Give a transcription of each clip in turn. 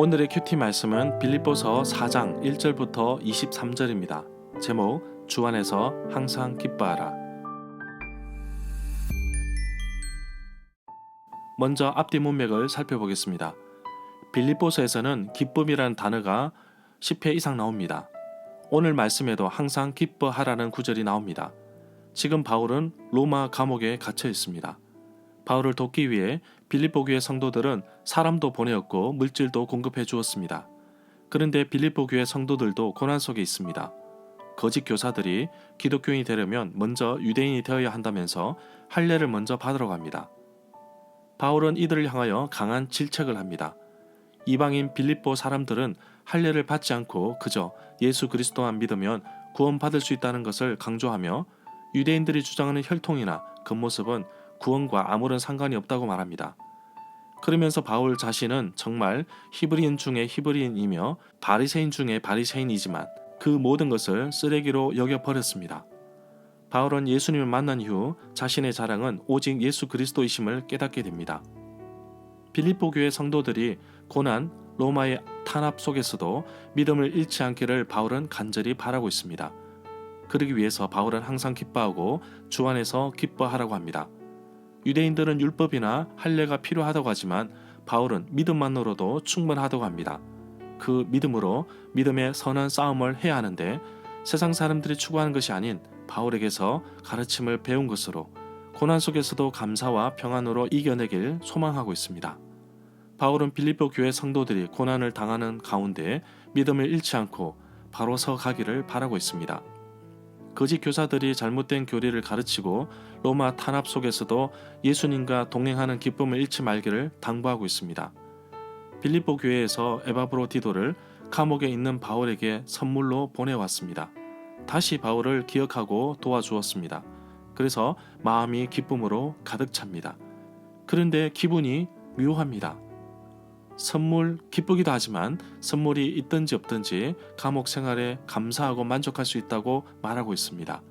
오늘의 큐티 말씀은 빌립보서 4장 1절부터 23절입니다. 제목 주 안에서 항상 기뻐하라. 먼저 앞뒤 문맥을 살펴보겠습니다. 빌립보서에서는 기쁨이라는 단어가 10회 이상 나옵니다. 오늘 말씀에도 항상 기뻐하라는 구절이 나옵니다. 지금 바울은 로마 감옥에 갇혀 있습니다. 바울을 돕기 위해 빌립보 교회 성도들은 사람도 보내었고 물질도 공급해 주었습니다. 그런데 빌립보 교회 성도들도 고난 속에 있습니다. 거짓 교사들이 기독교인이 되려면 먼저 유대인이 되어야 한다면서 할례를 먼저 받으러 갑니다. 바울은 이들을 향하여 강한 질책을 합니다. 이방인 빌립보 사람들은 할례를 받지 않고 그저 예수 그리스도만 믿으면 구원받을 수 있다는 것을 강조하며 유대인들이 주장하는 혈통이나 겉모습은 구원과 아무런 상관이 없다고 말합니다. 그러면서 바울 자신은 정말 히브리인 중에 히브리인이며 바리새인 중에 바리새인이지만 그 모든 것을 쓰레기로 여겨버렸습니다. 바울은 예수님을 만난 이후 자신의 자랑은 오직 예수 그리스도이심을 깨닫게 됩니다. 빌립보 교회 성도들이 고난, 로마의 탄압 속에서도 믿음을 잃지 않기를 바울은 간절히 바라고 있습니다. 그러기 위해서 바울은 항상 기뻐하고 주 안에서 기뻐하라고 합니다. 유대인들은 율법이나 할례가 필요하다고 하지만 바울은 믿음만으로도 충분하다고 합니다. 그 믿음으로 믿음의 선한 싸움을 해야 하는데 세상 사람들이 추구하는 것이 아닌 바울에게서 가르침을 배운 것으로 고난 속에서도 감사와 평안으로 이겨내길 소망하고 있습니다. 바울은 빌립보 교회 성도들이 고난을 당하는 가운데 믿음을 잃지 않고 바로 서 가기를 바라고 있습니다. 거짓 교사들이 잘못된 교리를 가르치고 로마 탄압 속에서도 예수님과 동행하는 기쁨을 잃지 말기를 당부하고 있습니다. 빌립보 교회에서 에바브로디도를 감옥에 있는 바울에게 선물로 보내왔습니다. 다시 바울을 기억하고 도와주었습니다. 그래서 마음이 기쁨으로 가득 찹니다. 그런데 기분이 묘합니다. 선물 기쁘기도 하지만 선물이 있든지 없든지 감옥 생활에 감사하고 만족할 수 있다고 말하고 있습니다.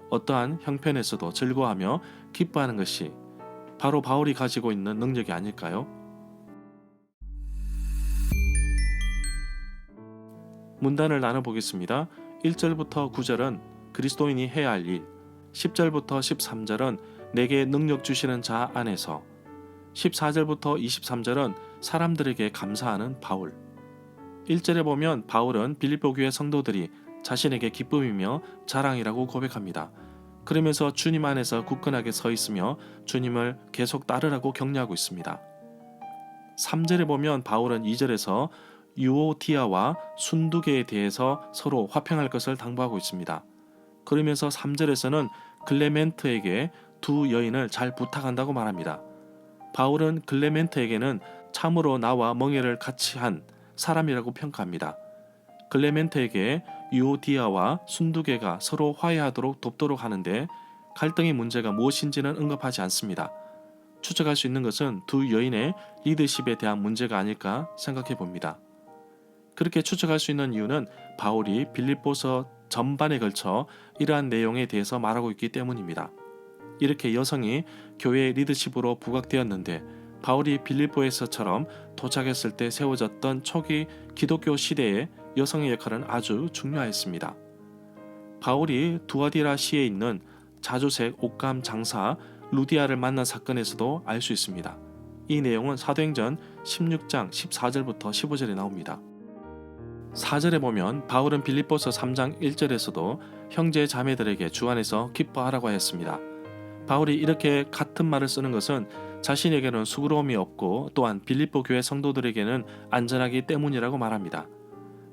어떠한 형편에서도 즐거워하며 기뻐하는 것이 바로 바울이 가지고 있는 능력이 아닐까요? 문단을 나눠보겠습니다. 1절부터 9절은 그리스도인이 해야 할 일, 10절부터 13절은 내게 능력 주시는 자 안에서, 14절부터 23절은 사람들에게 감사하는 바울. 1절에 보면 바울은 빌립보 교회 성도들이 자신에게 기쁨이며 자랑이라고 고백합니다. 그러면서 주님 안에서 굳건하게 서 있으며 주님을 계속 따르라고 격려하고 있습니다. 3절에 보면 바울은 2절에서 유오디아와 순두계에 대해서 서로 화평할 것을 당부하고 있습니다. 그러면서 3절에서는 클레멘트에게 두 여인을 잘 부탁한다고 말합니다. 바울은 클레멘트에게는 참으로 나와 멍에를 같이 한 사람이라고 평가합니다. 클레멘트에게 유오디아와 순두계가 서로 화해하도록 돕도록 하는데 갈등의 문제가 무엇인지는 언급하지 않습니다. 추측할 수 있는 것은 두 여인의 리더십에 대한 문제가 아닐까 생각해 봅니다. 그렇게 추측할 수 있는 이유는 바울이 빌립보서 전반에 걸쳐 이러한 내용에 대해서 말하고 있기 때문입니다. 이렇게 여성이 교회의 리더십으로 부각되었는데 바울이 빌립보에서처럼 도착했을 때 세워졌던 초기 기독교 시대에 여성의 역할은 아주 중요했습니다. 바울이 두아디라시에 있는 자주색 옷감 장사 루디아를 만난 사건에서도 알 수 있습니다. 이 내용은 사도행전 16장 14절부터 15절에 나옵니다. 4절에 보면 바울은 빌립보서 3장 1절에서도 형제 자매들에게 주 안에서 기뻐하라고 했습니다. 바울이 이렇게 같은 말을 쓰는 것은 자신에게는 수고로움이 없고 또한 빌립보 교회 성도들에게는 안전하기 때문이라고 말합니다.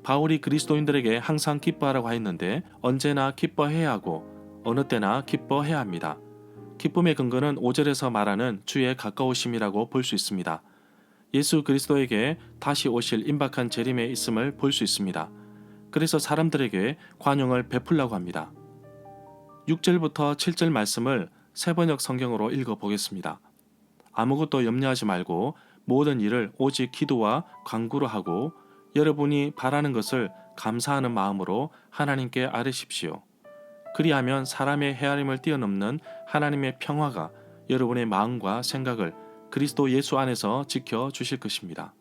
바울이 그리스도인들에게 항상 기뻐하라고 하였는데 언제나 기뻐해야 하고 어느 때나 기뻐해야 합니다. 기쁨의 근거는 5절에서 말하는 주의 가까우심이라고 볼 수 있습니다. 예수 그리스도에게 다시 오실 임박한 재림에 있음을 볼 수 있습니다. 그래서 사람들에게 관용을 베풀라고 합니다. 6절부터 7절 말씀을 새번역 성경으로 읽어보겠습니다. 아무것도 염려하지 말고 모든 일을 오직 기도와 간구로 하고 여러분이 바라는 것을 감사하는 마음으로 하나님께 아뢰십시오. 그리하면 사람의 헤아림을 뛰어넘는 하나님의 평화가 여러분의 마음과 생각을 그리스도 예수 안에서 지켜주실 것입니다.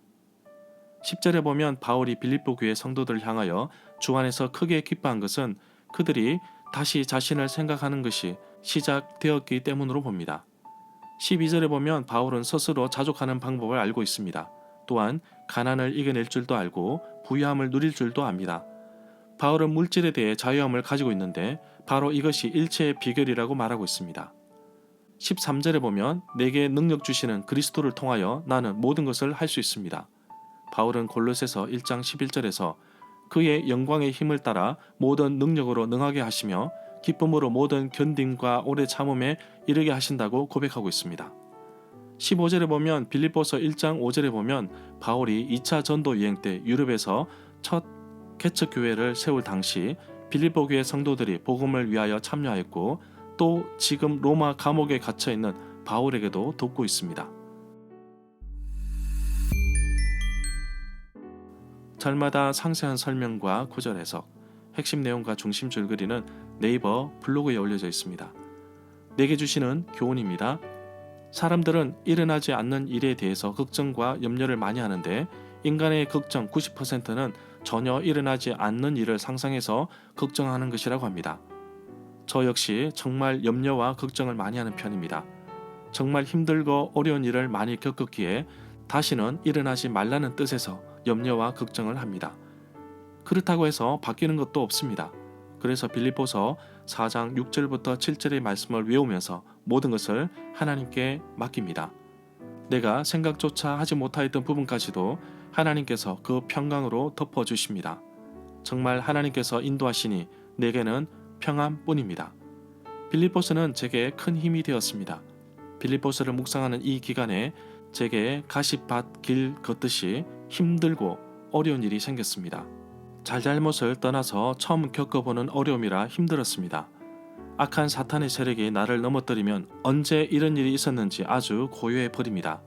10절에 보면 바울이 빌립보 교회 성도들을 향하여 주 안에서 크게 기뻐한 것은 그들이 다시 자신을 생각하는 것이 시작되었기 때문으로 봅니다. 12절에 보면 바울은 스스로 자족하는 방법을 알고 있습니다. 또한 가난을 이겨낼 줄도 알고 부유함을 누릴 줄도 압니다. 바울은 물질에 대해 자유함을 가지고 있는데 바로 이것이 일체의 비결이라고 말하고 있습니다. 13절에 보면 내게 능력 주시는 그리스도를 통하여 나는 모든 것을 할 수 있습니다. 바울은 골로새서 1장 11절에서 그의 영광의 힘을 따라 모든 능력으로 능하게 하시며 기쁨으로 모든 견딤과 오래 참음에 이르게 하신다고 고백하고 있습니다. 15절에 보면 빌립보서 1장 5절에 보면 바울이 2차 전도 여행 때 유럽에서 첫 개척 교회를 세울 당시 빌립보 교회 성도들이 복음을 위하여 참여하였고 또 지금 로마 감옥에 갇혀 있는 바울에게도 돕고 있습니다. 절마다 상세한 설명과 구절 해석, 핵심 내용과 중심 줄거리는 네이버 블로그에 올려져 있습니다. 내게 주시는 교훈입니다. 사람들은 일어나지 않는 일에 대해서 걱정과 염려를 많이 하는데 인간의 걱정 90%는 전혀 일어나지 않는 일을 상상해서 걱정하는 것이라고 합니다. 저 역시 정말 염려와 걱정을 많이 하는 편입니다. 정말 힘들고 어려운 일을 많이 겪었기에 다시는 일어나지 말라는 뜻에서 염려와 걱정을 합니다. 그렇다고 해서 바뀌는 것도 없습니다. 그래서 빌립보서 4장 6절부터 7절의 말씀을 외우면서 모든 것을 하나님께 맡깁니다. 내가 생각조차 하지 못하였던 부분까지도 하나님께서 그 평강으로 덮어주십니다. 정말 하나님께서 인도하시니 내게는 평안뿐입니다. 빌립보서는 제게 큰 힘이 되었습니다. 빌립보서를 묵상하는 이 기간에 제게 가시밭 길 걷듯이 힘들고 어려운 일이 생겼습니다. 잘잘못을 떠나서 처음 겪어보는 어려움이라 힘들었습니다. 악한 사탄의 세력이 나를 넘어뜨리면 언제 이런 일이 있었는지 아주 고요해 버립니다.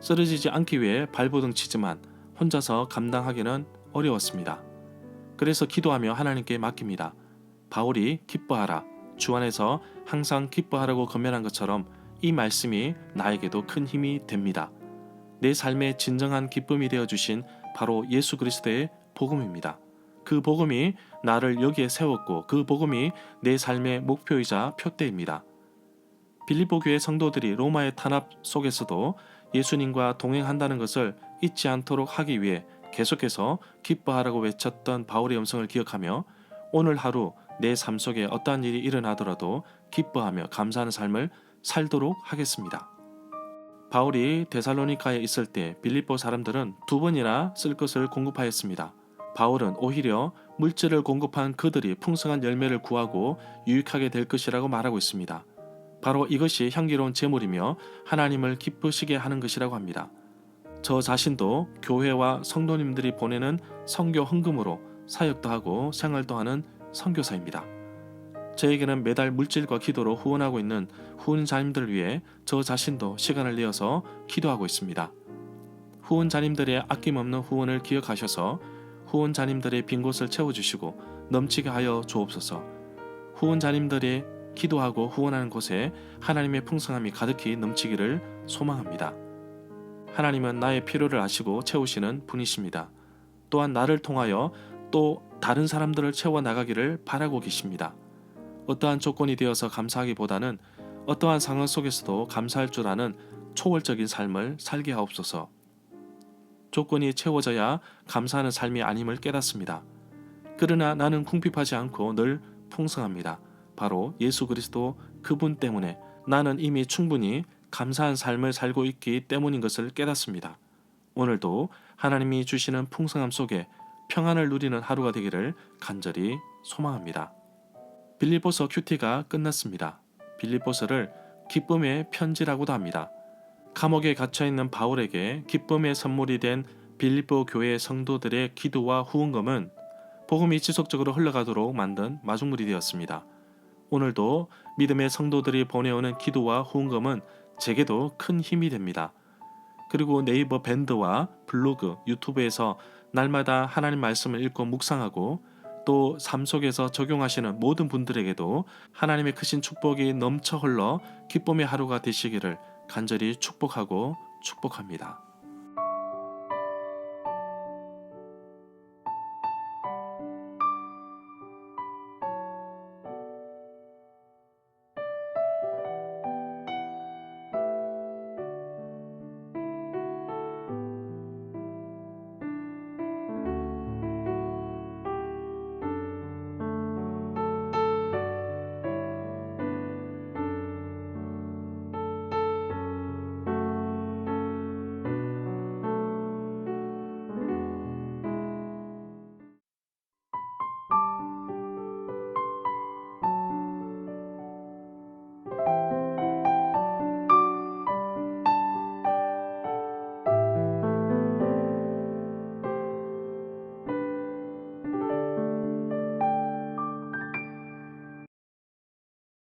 쓰러지지 않기 위해 발버둥 치지만 혼자서 감당하기는 어려웠습니다. 그래서 기도하며 하나님께 맡깁니다. 바울이 기뻐하라, 주 안에서 항상 기뻐하라고 권면한 것처럼 이 말씀이 나에게도 큰 힘이 됩니다. 내 삶의 진정한 기쁨이 되어주신 바로 예수 그리스도의 복음입니다. 그 복음이 나를 여기에 세웠고 그 복음이 내 삶의 목표이자 표대입니다. 빌립보 교회 성도들이 로마의 탄압 속에서도 예수님과 동행한다는 것을 잊지 않도록 하기 위해 계속해서 기뻐하라고 외쳤던 바울의 음성을 기억하며 오늘 하루 내 삶 속에 어떠한 일이 일어나더라도 기뻐하며 감사하는 삶을 살도록 하겠습니다. 바울이 데살로니가에 있을 때 빌립보 사람들은 2번이나 쓸 것을 공급하였습니다. 바울은 오히려 물질을 공급한 그들이 풍성한 열매를 구하고 유익하게 될 것이라고 말하고 있습니다. 바로 이것이 향기로운 제물이며 하나님을 기쁘시게 하는 것이라고 합니다. 저 자신도 교회와 성도님들이 보내는 선교 헌금으로 사역도 하고 생활도 하는 선교사입니다. 저에게는 매달 물질과 기도로 후원하고 있는 후원자님들을 위해 저 자신도 시간을 내어서 기도하고 있습니다. 후원자님들의 아낌없는 후원을 기억하셔서 후원자님들의 빈 곳을 채워주시고 넘치게 하여 주옵소서. 후원자님들의 기도하고 후원하는 곳에 하나님의 풍성함이 가득히 넘치기를 소망합니다. 하나님은 나의 필요를 아시고 채우시는 분이십니다. 또한 나를 통하여 또 다른 사람들을 채워나가기를 바라고 계십니다. 어떠한 조건이 되어서 감사하기보다는 어떠한 상황 속에서도 감사할 줄 아는 초월적인 삶을 살게 하옵소서. 조건이 채워져야 감사하는 삶이 아님을 깨닫습니다. 그러나 나는 궁핍하지 않고 늘 풍성합니다. 바로 예수 그리스도 그분 때문에 나는 이미 충분히 감사한 삶을 살고 있기 때문인 것을 깨닫습니다. 오늘도 하나님이 주시는 풍성함 속에 평안을 누리는 하루가 되기를 간절히 소망합니다. 빌립보서 큐티가 끝났습니다. 빌립보서를 기쁨의 편지라고도 합니다. 감옥에 갇혀있는 바울에게 기쁨의 선물이 된 빌립보 교회 성도들의 기도와 후원금은 복음이 지속적으로 흘러가도록 만든 마중물이 되었습니다. 오늘도 믿음의 성도들이 보내오는 기도와 후원금은 제게도 큰 힘이 됩니다. 그리고 네이버 밴드와 블로그, 유튜브에서 날마다 하나님 말씀을 읽고 묵상하고 또 삶 속에서 적용하시는 모든 분들에게도 하나님의 크신 축복이 넘쳐 흘러 기쁨의 하루가 되시기를 간절히 축복하고 축복합니다.